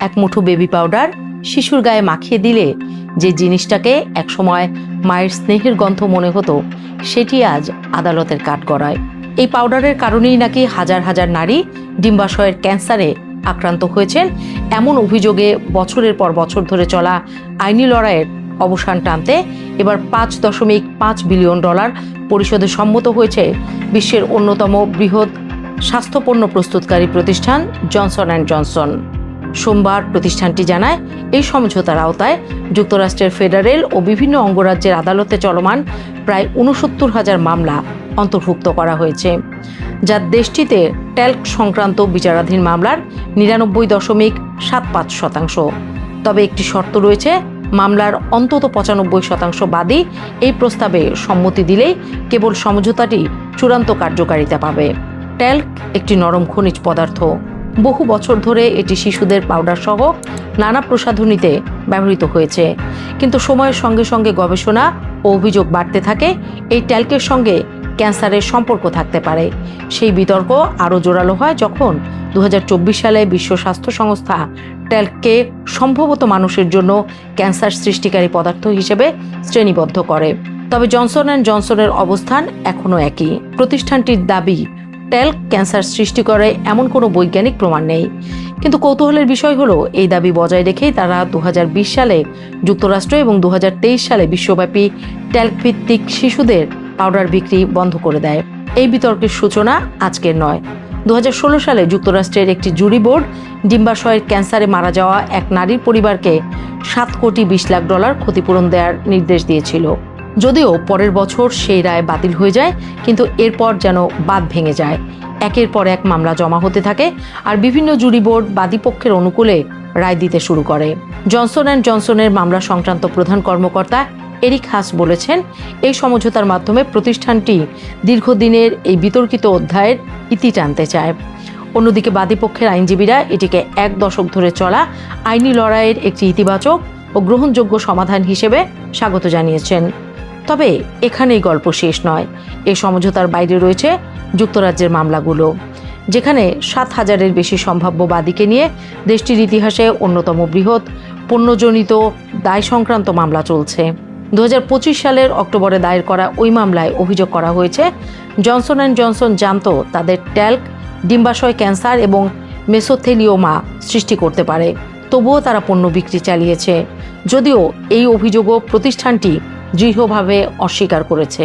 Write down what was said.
এক মুঠো baby powder শিশুর গায়ে মাখিয়ে দিলে যে জিনিসটাকে একসময় মায়ের স্নেহের গন্ধ মনে হতো, সেটি আজ আদালতের কাঠগড়ায়। এই পাউডারের কারণেই নাকি হাজার হাজার নারী ডিম্বাশয়ের ক্যান্সারে আক্রান্ত হয়েছেন। এমন অভিযোগে বছরের পর বছর ধরে চলা আইনি লড়াইয়ের অবসান টানতে এবার $5.5 বিলিয়ন পরিশোধে সম্মত হয়েছে বিশ্বের অন্যতম বৃহৎ স্বাস্থ্যপণ্য প্রস্তুতকারী প্রতিষ্ঠান জনসন অ্যান্ড জনসন। সোমবার প্রতিষ্ঠানটি জানায়, এই সমঝোতার আওতায় যুক্তরাষ্ট্রের ফেডারেল ও বিভিন্ন অঙ্গরাজ্যের আদালতে চলমান প্রায় ৬৯,০০০ মামলা অন্তর্ভুক্ত করা হয়েছে, যা দেশটিতে ট্যাল্ক সংক্রান্ত বিচারাধীন মামলার ৯৯.৭৫%। তবে একটি শর্ত রয়েছে, মামলার অন্তত ৯৫% বাদী এই প্রস্তাবে সম্মতি দিলেই কেবল সমঝোতাটি চূড়ান্ত কার্যকারিতা পাবে। ট্যাল্ক একটি নরম খনিজ পদার্থ। বহু বছর ধরে এটি শিশুদের পাউডার সহ নানা প্রসাধনীতে ব্যবহৃত হয়েছে, কিন্তু সময়ের সঙ্গে সঙ্গে গবেষণা ও অভিযোগ বাড়তে থাকে এই ট্যাল্কের সঙ্গে ক্যান্সারের সম্পর্ক থাকতে পারে। সেই বিতর্ক আরও জোরালো হয় যখন ২০২৪ সালে বিশ্ব স্বাস্থ্য সংস্থা ট্যাল্ককে সম্ভবত মানুষের জন্য ক্যান্সার সৃষ্টিকারী পদার্থ হিসেবে শ্রেণীবদ্ধ করে। তবে জনসন অ্যান্ড জনসনের অবস্থান এখনও একই। প্রতিষ্ঠানটির দাবি, ট্যাল্ক ক্যান্সার সৃষ্টি করে এমন কোনো বৈজ্ঞানিক প্রমাণ নেই। কিন্তু কৌতূহলের বিষয় হলো, এই দাবি বজায় রেখেই তারা ২০২০ সালে যুক্তরাষ্ট্র এবং ২০২৩ সালে বিশ্বব্যাপী ট্যাল্ক ভিত্তিক শিশুদের পাউডার বিক্রি বন্ধ করে দেয়। এই বিতর্কের সূচনা আজকের নয়। ২০১৬ সালে যুক্তরাষ্ট্রের একটি জুরি বোর্ড ডিম্বাশয়ের ক্যান্সারে মারা যাওয়া এক নারীর পরিবারকে $7.২০ কোটি ক্ষতিপূরণ দেওয়ার নির্দেশ দিয়েছিল। যদিও পরের বছর সেই রায় বাতিল হয়ে যায়, কিন্তু এরপর যেন বাঁধ ভেঙে যায়। একের পর এক মামলা জমা হতে থাকে, আর বিভিন্ন জুরি বোর্ড বাদীপক্ষের অনুকূলে রায় দিতে শুরু করে। জনসন অ্যান্ড জনসনের মামলা সংক্রান্ত প্রধান কর্মকর্তা এরিক হাস বলেছেন, এই সমঝোতার মাধ্যমে প্রতিষ্ঠানটি দীর্ঘদিনের এই বিতর্কিত অধ্যায়ের ইতি টানতে চায়। অন্যদিকে বাদীপক্ষের আইনজীবীরা এটিকে 1 দশক ধরে চলা আইনি লড়াইয়ের একটি ইতিবাচক ও গ্রহণযোগ্য সমাধান হিসেবে স্বাগত জানিয়েছেন। তবে এখানেই গল্প শেষ নয়। এই সমঝোতার বাইরে রয়েছে যুক্তরাজ্যের মামলাগুলো, যেখানে ৭,০০০-এর বেশি সম্ভাব্য বাদীকে নিয়ে দেশটির ইতিহাসে অন্যতম বৃহৎ পণ্যজনিত দায় সংক্রান্ত মামলা চলছে। ২০২৫ সালের অক্টোবরে দায়ের করা ওই মামলায় অভিযোগ করা হয়েছে, জনসন অ্যান্ড জনসন জানত তাদের ট্যাল্ক ডিম্বাশয় ক্যান্সার এবং মেসোথেলিওমা সৃষ্টি করতে পারে, তবুও তারা পণ্য বিক্রি চালিয়েছে, যদিও এই অভিযোগও প্রতিষ্ঠানটি দৃঢ়ভাবে অস্বীকার করেছে।